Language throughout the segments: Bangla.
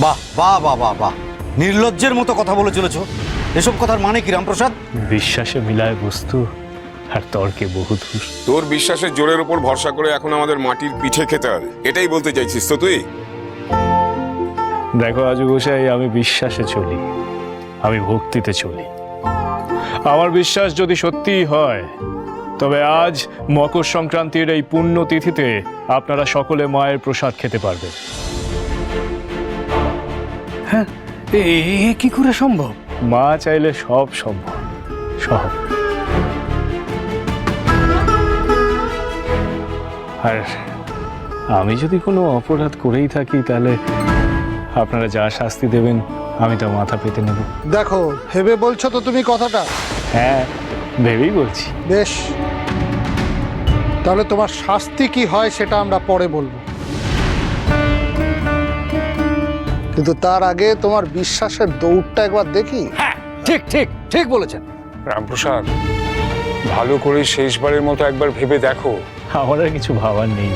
বাহ বাহ বাহ বাহ বাহ, নির্লজ্জের মতো কথা বলে চলেছ। এসব কথার মানে কি রামপ্রসাদ? বিশ্বাসে মিলায় বস্তু আর তর্কে বহুদূর। তোর বিশ্বাসের জোরের উপর ভরসা করে এখন আমাদের মাটির পিঠে খেতে হবে, এটাই বলতে চাইছিস তো তুই? দেখো আজু গোসাই, আমি বিশ্বাসে চলি, আমি ভক্তিতে চলি। আমার বিশ্বাস যদি সত্যিই হয়, তবে আজ মকর সংক্রান্তির এই পুণ্য তিথিতে আপনারা সকলে মায়ের প্রসাদ খেতে পারবেন। হ্যাঁ, কি করে সম্ভব? মা চাইলে সব সম্ভব, সব। আর আমি যদি কোনো অপরাধ করেই থাকি, তাহলে আপনারা যা শাস্তি দেবেন আমি তা মাথা পেতে নেব। দেখো, ভেবে বলছো তো তুমি কথাটা? হ্যাঁ, ভেবেই বলছি। বেশ, তাহলে তোমার শাস্তি কি হয় সেটা আমরা পরে বলবো, কিন্তু তার আগে তোমার বিশ্বাসের দৌড়টা একবার দেখি। হ্যাঁ, ঠিক ঠিক ঠিক বলেছেন রামপ্রসাদ, ভালো করে শেষবারের মতো একবার ভেবে দেখো। আমার আর কিছু ভাবার নেই।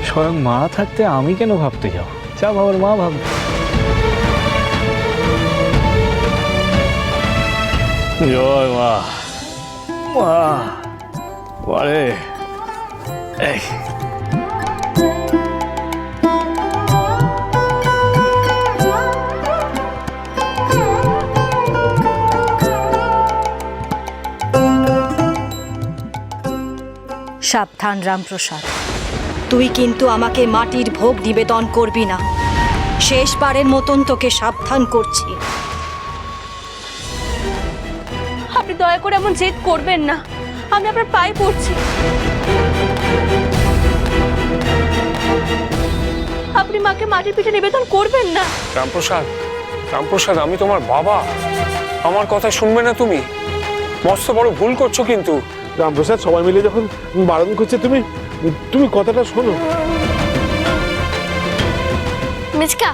স্বয়ং মা থাকতে আমি কেন ভাবতে যাও? যা ভাবার মা ভাববে। জয় মা। মা বারে, এই সাবধান রামপ্রসাদ, তুই কিন্তু আমাকে মাটির ভোগ নিবেদন করবি না। শেষবারের মতন তোকে সাবধান করছি। আপনি দয়া করে এমন জেদ করবেন না, আমি আপনার পায়ে পড়ছি। আপনি মাকে মাটির পিঠে নিবেদন করবেন না। রামপ্রসাদ, রামপ্রসাদ, আমি তোমার বাবা, আমার কথা শুনবে না তুমি? মস্ত বড় ভুল করছো কিন্তু। রামপ্রসাদ, সবাই মিলে যখন বারণ করছে, তুমি কথাটা শোনো। মিচকা,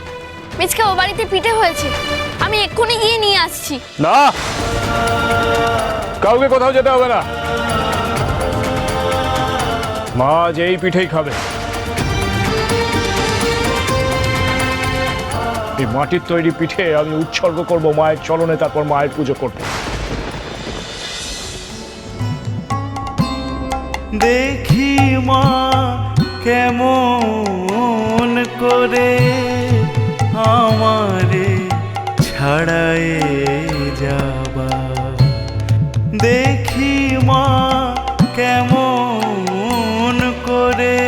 মিচকা, ও বাড়িতে পিঠে হয়েছে, আমি এক্ষুনি গিয়ে নিয়ে আসছি। না, কাউকে কোথাও যেতে হবে না। মা যেই পিঠেই খাবে। এই মাটির তৈরি পিঠে আমি উৎসর্গ করব মায়ের চরণে, তারপর মায়ের পুজো করব। দেখি মা কেমন করে আমারে ছাড়ায়ে যাবা, দেখি মা কেমন করে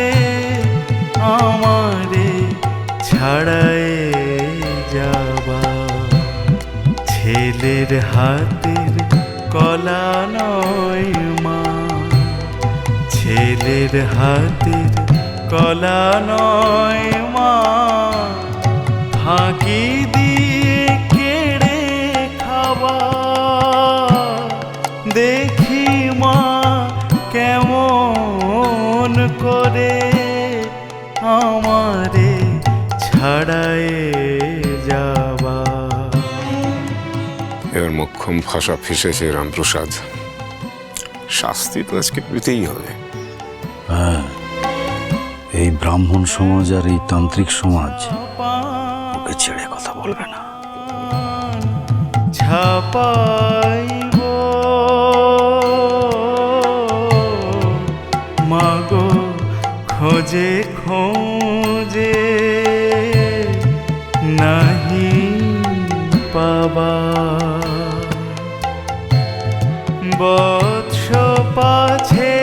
আমারে ছাড়ায়ে যাবা। ছেলের হাতের কলা নয় মা, ছেলের হাতের কলা নয় মা, ফাঁকি দিয়ে কেড়ে খাওয়া। দেখি মা কেমন করে আমারে ছাড়ায়ে যাবা। এবার মোক্ষম ভাষা ফেসেছে রামপ্রসাদ, শাস্তি তো আজকে পেতেই হবে। হ্যাঁ, এই ব্রাহ্মণ সমাজ আর এই তান্ত্রিক সমাজ ওকে ছেড়ে কথা বলবে না। ছাপাইব মাগো খোঁজে খোঁজে নাহি পাবা। বৎস পাছে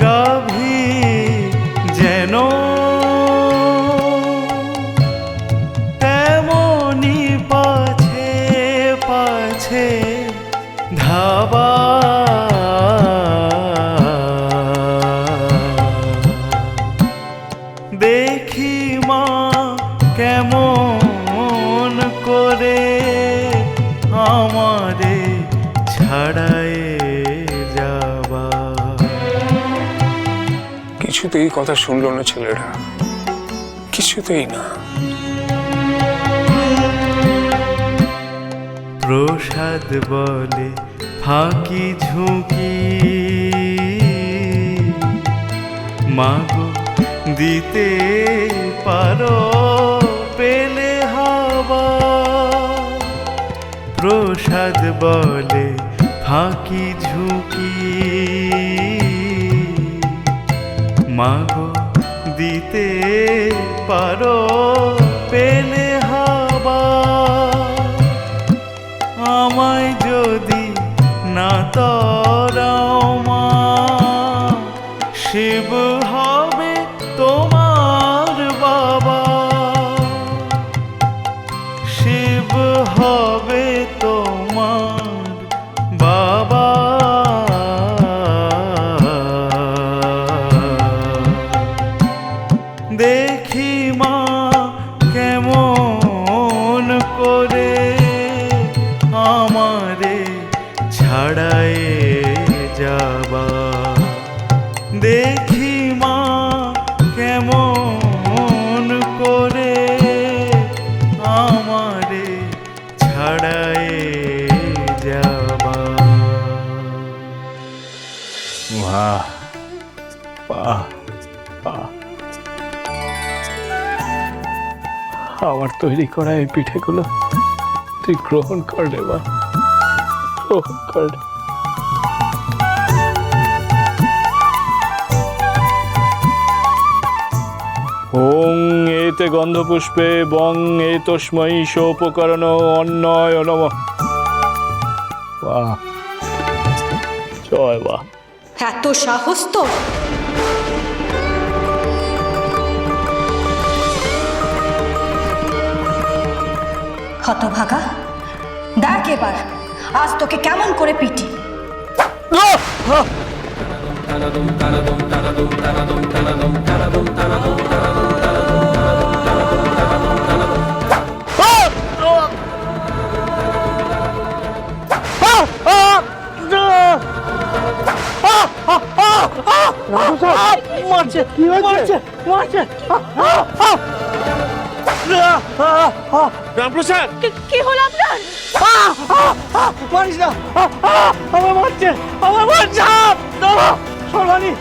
গাভী যেন তেমনি পাছে পাছে ধাবা। দেখি মা কেমন করে আমারে ছাড়ায়ে যাবা। কিছুতেই কথা শুনলো না ছেলেরা, কিছুতেই না। প্রসাদ বলে ফাঁকি ঝুঁকি, মাগো দিতে পারো পেলে হবা প্রসাদ বলে ফাঁকি ঝুঁকি মাগো দিতে পারো পেলে হবা আমায় যদি না তরাও মা শিব হবে তোমার বাবা শিব হবে তোমার বাবা দেখি মা কেমন করে আমারে ছাড়ায় যাবা দেখি মা কেমন করে আমারে ছাড়ায় যাবা বাহ বাহ বাহ আমার তৈরি করা এই পিঠেগুলো তুই গ্রহণ কর রে বা গ্রহণ কর ওং এতে গন্ধপুষ্পে বং এ তস্मै সোপকরণ অন্নয় নমঃ বাহ জয় বাহ এত সাহস তো হতভাগা দেখ এবার আজ তোকে কেমন করে পিটি মারছে কি হয়েছে মারছে রামপ্রসাদ কি হলো আপনার? মারিস না আমার মারছে সর্বাণী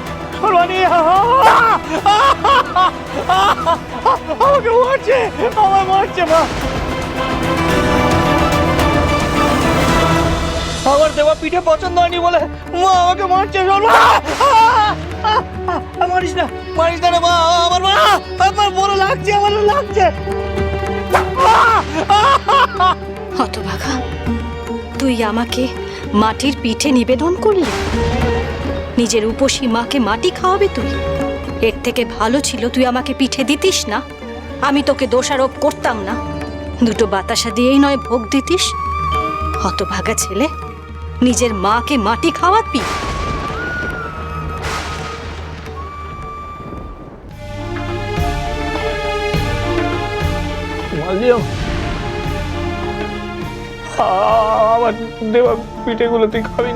আমাকে মারছে আমার মারছে মা আমার দেওয়া পিঠে পছন্দ হয়নি বলে মা আমাকে মারছে মারিস না রে মা আমার বড় লাগছে হতভাগা তুই আমাকে মাটির পিঠে নিবেদন করলি নিজের উপসী মাকে মাটি খাওয়াবি তুই এর থেকে ভালো ছিল তুই আমাকে পিঠে দিতিস না আমি তোকে দোষারোপ করতাম না দুটো বাতাসা দিয়েই নয় ভোগ দিতিস হতভাগা ছেলে নিজের মাকে মাটি খাওয়াবি আমার দেওয়া পিঠেগুলো তুই খাবি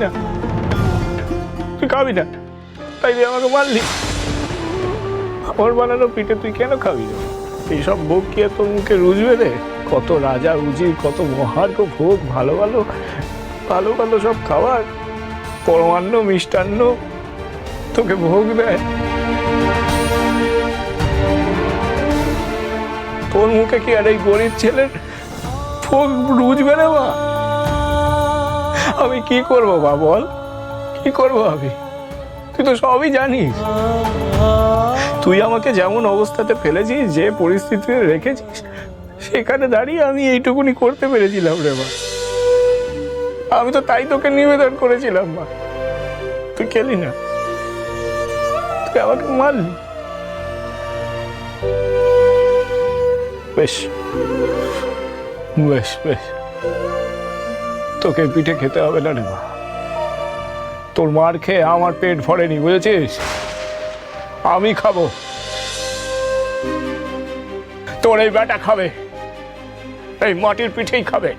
না তাই দিয়ে আমাকে মারলি আমার বানানো পিঠে তুই কেন খাবি না এইসব ভোগ কি এত মুখে রুজবে রে কত রাজা উজির কত মহার্ঘ ভোগ ভালো ভালো সব খাবার পরমান্ন মিষ্টান্ন তোকে ভোগ দেয় তোর মুখে কি আর এই গরিব ছেলের ভোগ রুজবে রে মা আমি কি করবো বা বল কি করবো আমি তুই তো সবই জানিস তুই আমাকে যেমন অবস্থাতে ফেলেছিস যে পরিস্থিতিতে রেখেছিস সেখানে দাঁড়িয়ে আমি এইটুকুনি করতে পেরেছিলাম রে মা আমি তো তাই তোকে নিবেদন করেছিলাম মা তুই খেলি না তুই আমাকে মারলি বেশ বেশ বেশ তোকে পিঠে খেতে হবে না রে মা তোর মার খেয়ে আমার পেট ভরেনি বুঝেছিস আমি খাবো তোর এই বেটা খাবে এই মাটির পিঠেই খাবে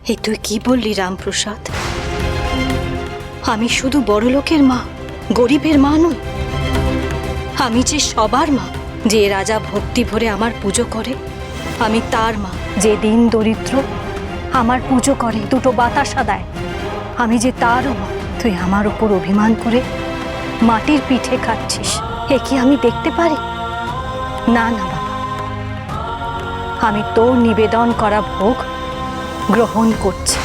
এই তুই কি বললি রামপ্রসাদ আমি শুধু বড় লোকের মা গরিবের মা নই আমি যে সবার মা যে রাজা ভক্তি ভরে আমার পুজো করে আমি তার মা যে দিন দরিদ্র আমার পুজো করে দুটো বাতাসা দেয় আমি যে তারও মা তুই আমার উপর অভিমান করে মাটির পিঠে খাচ্ছিস, এ কি আমি দেখতে পারি? না না বাবা, আমি তোর নিবেদন করা ভোগ গ্রহণ করছি।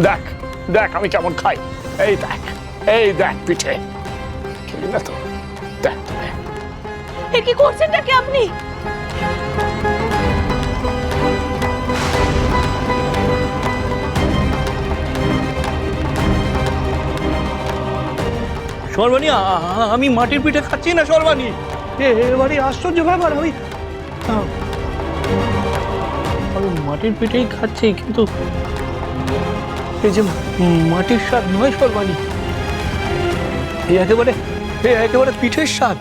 দেখ দেখ আমি কেমন খাই, এই দেখ পিঠে, খেলি না তো, দেখ দেখ। এ কি করছেনটা কি আপনি? সর্বাণী, আমি মাটির পিঠে খাচ্ছি না সর্বাণী। এবারে আশ্চর্য ব্যাপার, আমি মাটির পিঠেই খাচ্ছি, কিন্তু এই যে মাটির স্বাদ নয় সর্বাণী, এ একেবারে পিঠের স্বাদ।